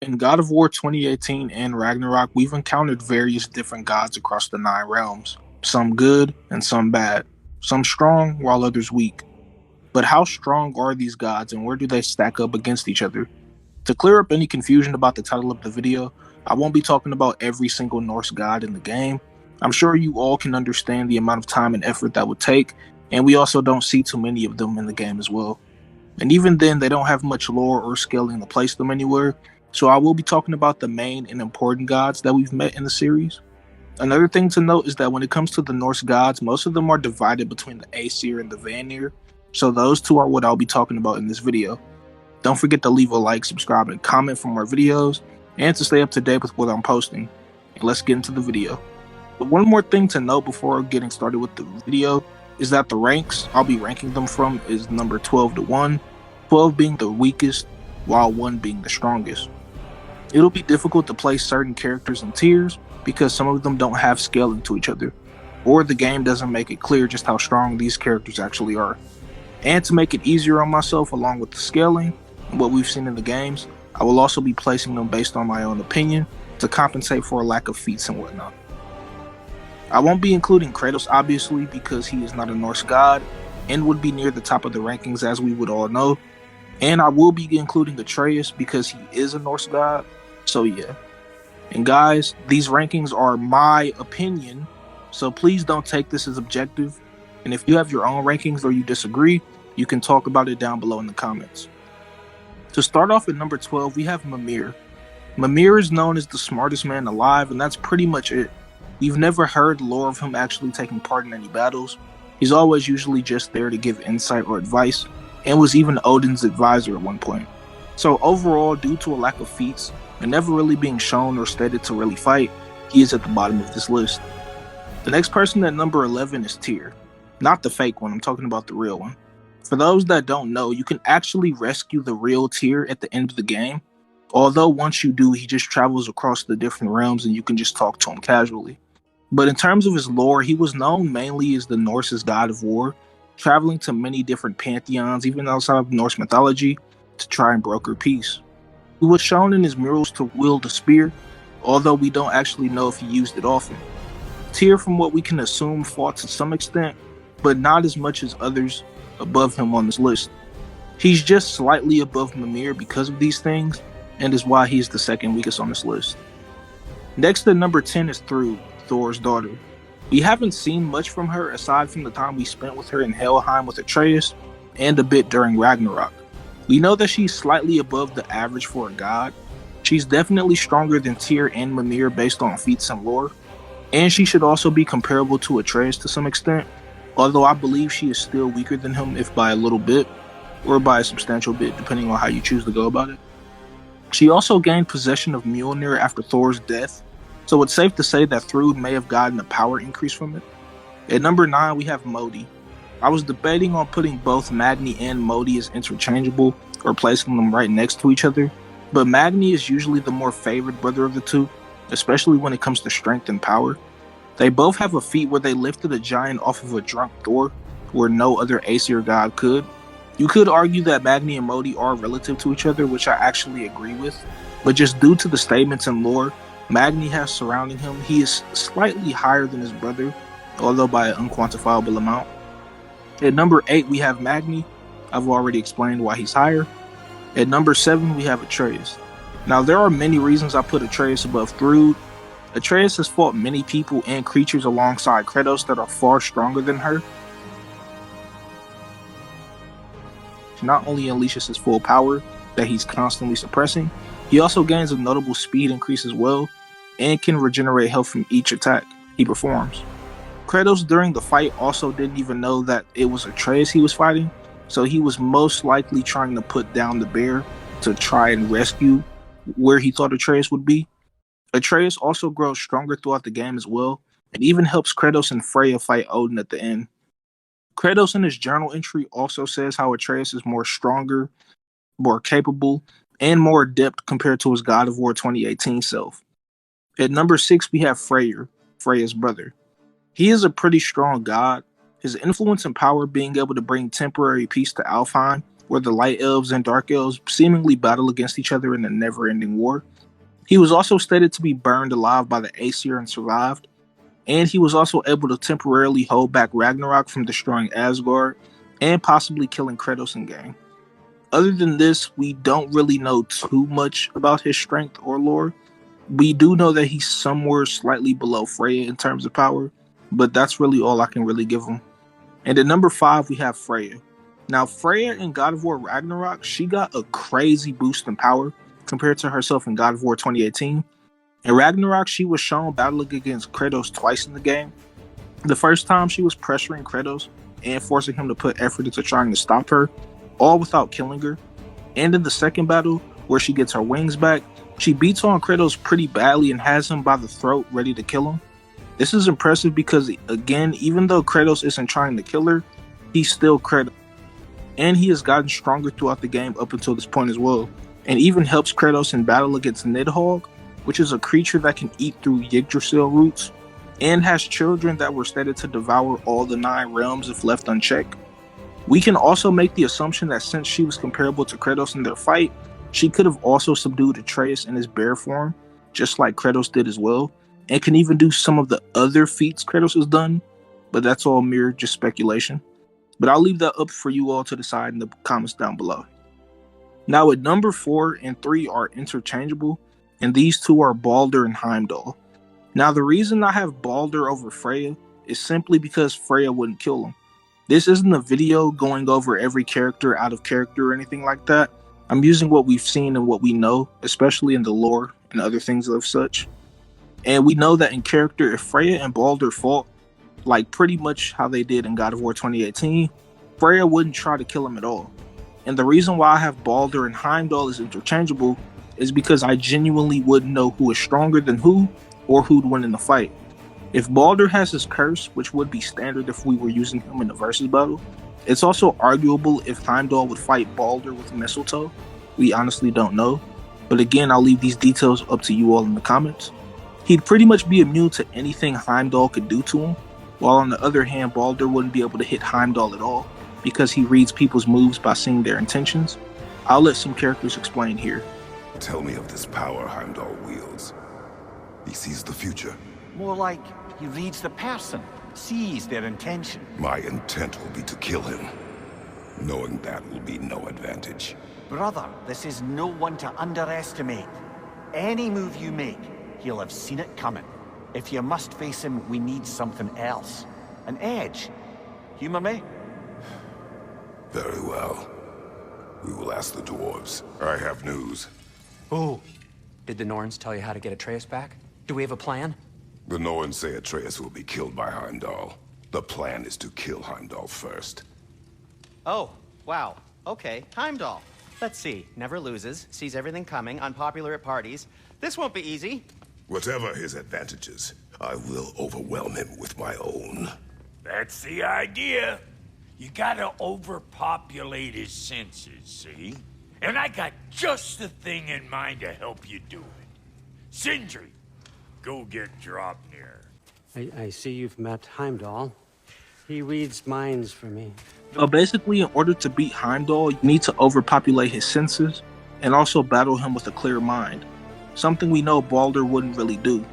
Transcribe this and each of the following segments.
In God of War 2018 and Ragnarok, we've encountered various different gods across the 9 realms, some good and some bad, some strong while others weak. But how strong are these gods and where do they stack up against each other? To clear up any confusion about the title of the video, I won't be talking about every single Norse god in the game. I'm sure you all can understand the amount of time and effort that would take, and we also don't see too many of them in the game as well. And even then, they don't have much lore or scaling to place them anywhere, so I will be talking about the main and important gods that we've met in the series. Another thing to note is that when it comes to the Norse gods, most of them are divided between the Aesir and the Vanir, so those two are what I'll be talking about in this video. Don't forget to leave a like, subscribe, and comment for more videos, and to stay up to date with what I'm posting. And let's get into the video. But one more thing to note before getting started with the video is that the ranks I'll be ranking them from is number 12 to 1, 12 being the weakest, while 1 being the strongest. It'll be difficult to place certain characters in tiers because some of them don't have scaling to each other, or the game doesn't make it clear just how strong these characters actually are. And to make it easier on myself along with the scaling and what we've seen in the games, I will also be placing them based on my own opinion to compensate for a lack of feats and whatnot. I won't be including Kratos obviously because he is not a Norse god and would be near the top of the rankings as we would all know. And I will be including Atreus because he is a Norse god, so yeah. And guys, these rankings are my opinion, so please don't take this as objective. And if you have your own rankings or you disagree, you can talk about it down below in the comments. To start off at number 12, we have Mimir. Mimir is known as the smartest man alive, and that's pretty much it. We've never heard lore of him actually taking part in any battles. He's always usually just there to give insight or advice, and was even Odin's advisor at one point. So overall, due to a lack of feats, and never really being shown or stated to really fight, he is at the bottom of this list. The next person at number 11 is Tyr. Not the fake one, I'm talking about the real one. For those that don't know, you can actually rescue the real Tyr at the end of the game. Although once you do, he just travels across the different realms and you can just talk to him casually. But in terms of his lore, he was known mainly as the Norse's god of war, traveling to many different pantheons, even outside of Norse mythology, to try and broker peace. He was shown in his murals to wield a spear, although we don't actually know if he used it often. Tyr, from what we can assume, fought to some extent, but not as much as others above him on this list. He's just slightly above Mimir because of these things, and is why he's the second weakest on this list. Next at number 10 is Thrud, Thor's daughter. We haven't seen much from her aside from the time we spent with her in Helheim with Atreus, and a bit during Ragnarok. We know that she's slightly above the average for a god. She's definitely stronger than Tyr and Mimir based on feats and lore, and she should also be comparable to Atreus to some extent, although I believe she is still weaker than him, if by a little bit, or by a substantial bit, depending on how you choose to go about it. She also gained possession of Mjolnir after Thor's death, so it's safe to say that Thrud may have gotten a power increase from it. At number 9, we have Modi. I was debating on putting both Magni and Modi as interchangeable, or placing them right next to each other, but Magni is usually the more favored brother of the two, especially when it comes to strength and power. They both have a feat where they lifted a giant off of a drunk Thor, where no other Aesir god could. You could argue that Magni and Modi are relative to each other, which I actually agree with, but just due to the statements and lore Magni has surrounding him, he is slightly higher than his brother, although by an unquantifiable amount. At number 8, we have Magni. I've already explained why he's higher. At number 7, we have Atreus. Now, there are many reasons I put Atreus above Thrud. Atreus has fought many people and creatures alongside Kratos that are far stronger than her. He not only unleashes his full power that he's constantly suppressing, he also gains a notable speed increase as well, and can regenerate health from each attack he performs. Kratos during the fight also didn't even know that it was Atreus he was fighting, so he was most likely trying to put down the bear to try and rescue where he thought Atreus would be. Atreus also grows stronger throughout the game as well, and even helps Kratos and Freya fight Odin at the end. Kratos in his journal entry also says how Atreus is more stronger, more capable, and more adept compared to his God of War 2018 self. At number 6, we have Freyr, Freya's brother. He is a pretty strong god, his influence and power being able to bring temporary peace to Alfheim where the light elves and dark elves seemingly battle against each other in a never-ending war. He was also stated to be burned alive by the Aesir and survived, and he was also able to temporarily hold back Ragnarok from destroying Asgard and possibly killing Kratos in game. Other than this, we don't really know too much about his strength or lore. We do know that he's somewhere slightly below Freya in terms of power, but that's really all I can really give him. And at number 5, we have Freya. Now, Freya in God of War Ragnarok, she got a crazy boost in power compared to herself in God of War 2018. In Ragnarok, she was shown battling against Kratos twice in the game. The first time, she was pressuring Kratos and forcing him to put effort into trying to stop her, all without killing her. And in the second battle, where she gets her wings back, she beats on Kratos pretty badly and has him by the throat ready to kill him. This is impressive because, again, even though Kratos isn't trying to kill her, he's still Kratos. And he has gotten stronger throughout the game up until this point as well, and even helps Kratos in battle against Nidhogg, which is a creature that can eat through Yggdrasil roots, and has children that were stated to devour all the 9 realms if left unchecked. We can also make the assumption that since she was comparable to Kratos in their fight, she could have also subdued Atreus in his bear form, just like Kratos did as well, and can even do some of the other feats Kratos has done, but that's all mere just speculation. But I'll leave that up for you all to decide in the comments down below. Now at number 4 and 3 are interchangeable, and these two are Balder and Heimdall. Now the reason I have Balder over Freya is simply because Freya wouldn't kill him. This isn't a video going over every character out of character or anything like that. I'm using what we've seen and what we know, especially in the lore and other things of such. And we know that in character, if Freya and Balder fought, like pretty much how they did in God of War 2018, Freya wouldn't try to kill him at all. And the reason why I have Balder and Heimdall as interchangeable is because I genuinely wouldn't know who is stronger than who, or who'd win in the fight. If Balder has his curse, which would be standard if we were using him in a versus battle, it's also arguable if Heimdall would fight Balder with mistletoe. We honestly don't know. But again, I'll leave these details up to you all in the comments. He'd pretty much be immune to anything Heimdall could do to him, while on the other hand, Balder wouldn't be able to hit Heimdall at all, because he reads people's moves by seeing their intentions. I'll let some characters explain here. Tell me of this power Heimdall wields. He sees the future. More like he reads the person, sees their intention. My intent will be to kill him. Knowing that will be no advantage. Brother, this is no one to underestimate. Any move you make, he'll have seen it coming. If you must face him, we need something else. An edge. Humor me? Very well. We will ask the dwarves. I have news. Oh. Did the Norns tell you how to get Atreus back? Do we have a plan? The Norns say Atreus will be killed by Heimdall. The plan is to kill Heimdall first. Oh, wow. Okay, Heimdall. Let's see. Never loses, sees everything coming, unpopular at parties. This won't be easy. Whatever his advantages, I will overwhelm him with my own. That's the idea. You gotta overpopulate his senses, see? And I got just the thing in mind to help you do it. Sindri, go get Draupnir. I see you've met Heimdall. He reads minds for me. So basically, in order to beat Heimdall, you need to overpopulate his senses and also battle him with a clear mind. Something we know Balder wouldn't really do.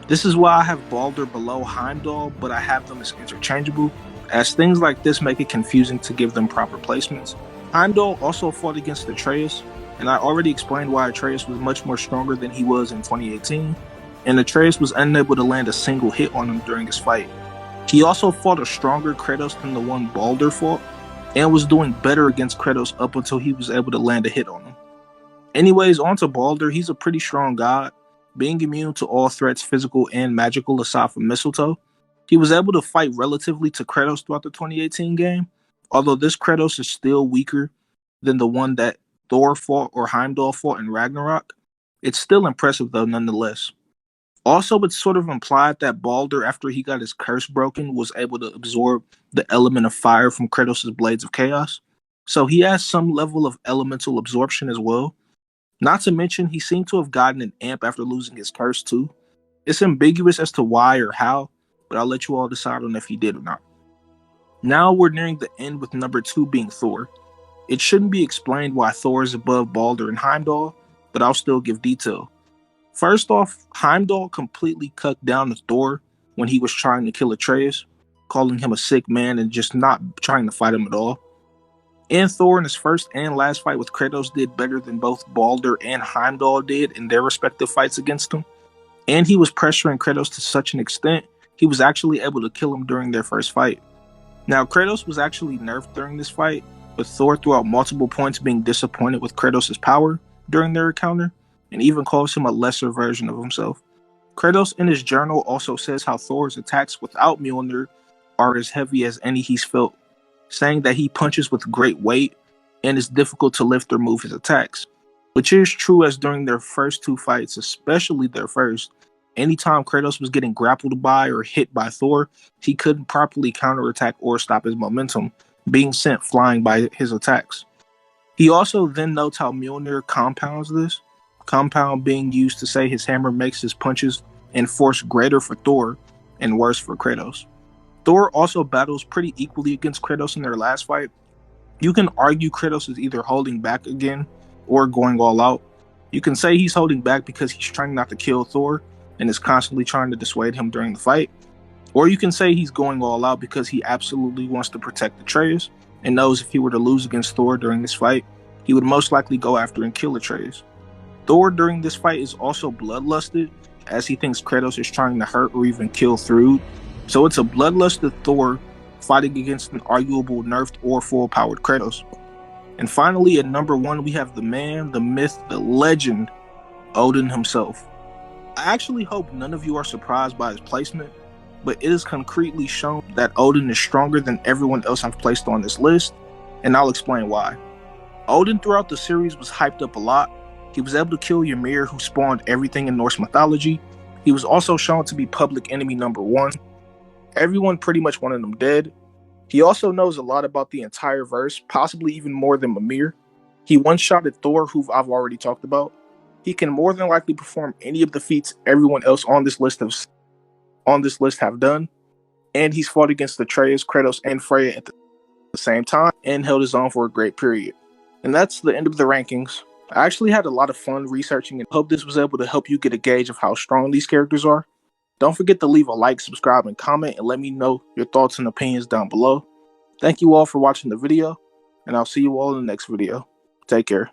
This is why I have Balder below Heimdall, but I have them as interchangeable, as things like this make it confusing to give them proper placements. Heimdall also fought against Atreus, and I already explained why Atreus was much more stronger than he was in 2018, and Atreus was unable to land a single hit on him during his fight. He also fought a stronger Kratos than the one Balder fought, and was doing better against Kratos up until he was able to land a hit on him. Anyways, on to Balder. He's a pretty strong god, being immune to all threats physical and magical aside from mistletoe. He was able to fight relatively to Kratos throughout the 2018 game, although this Kratos is still weaker than the one that Thor fought or Heimdall fought in Ragnarok. It's still impressive though nonetheless. Also, it's sort of implied that Balder, after he got his curse broken, was able to absorb the element of fire from Kratos' Blades of Chaos. So he has some level of elemental absorption as well. Not to mention, he seemed to have gotten an amp after losing his curse too. It's ambiguous as to why or how, but I'll let you all decide on if he did or not. Now we're nearing the end with number 2 being Thor. It shouldn't be explained why Thor is above Balder and Heimdall, but I'll still give detail. First off, Heimdall completely cut down to Thor when he was trying to kill Atreus, calling him a sick man and just not trying to fight him at all. And Thor in his first and last fight with Kratos did better than both Balder and Heimdall did in their respective fights against him. And he was pressuring Kratos to such an extent, he was actually able to kill him during their first fight. Now, Kratos was actually nerfed during this fight, with Thor throughout multiple points being disappointed with Kratos' power during their encounter, and even calls him a lesser version of himself. Kratos in his journal also says how Thor's attacks without Mjolnir are as heavy as any he's felt, saying that he punches with great weight and it's difficult to lift or move his attacks. Which is true, as during their first two fights, especially their first, anytime Kratos was getting grappled by or hit by Thor, he couldn't properly counterattack or stop his momentum, being sent flying by his attacks. He also then notes how Mjolnir compounds this, compound being used to say his hammer makes his punches and force greater for Thor and worse for Kratos. Thor also battles pretty equally against Kratos in their last fight. You can argue Kratos is either holding back again or going all out. You can say he's holding back because he's trying not to kill Thor and is constantly trying to dissuade him during the fight. Or you can say he's going all out because he absolutely wants to protect Atreus and knows if he were to lose against Thor during this fight, he would most likely go after and kill Atreus. Thor during this fight is also bloodlusted, as he thinks Kratos is trying to hurt or even kill Thrud. So it's a bloodlusted Thor fighting against an arguable nerfed or full-powered Kratos. And finally, at number 1, we have the man, the myth, the legend, Odin himself. I actually hope none of you are surprised by his placement, but it is concretely shown that Odin is stronger than everyone else I've placed on this list, and I'll explain why. Odin throughout the series was hyped up a lot. He was able to kill Ymir, who spawned everything in Norse mythology. He was also shown to be public enemy number 1. Everyone pretty much wanted him dead. He also knows a lot about the entire verse, possibly even more than Mimir. He one-shotted Thor, who I've already talked about. He can more than likely perform any of the feats everyone else on this list have done. And he's fought against Atreus, Kratos, and Freya at the same time, and held his own for a great period. And that's the end of the rankings. I actually had a lot of fun researching and hope this was able to help you get a gauge of how strong these characters are. Don't forget to leave a like, subscribe, and comment, and let me know your thoughts and opinions down below. Thank you all for watching the video, and I'll see you all in the next video. Take care.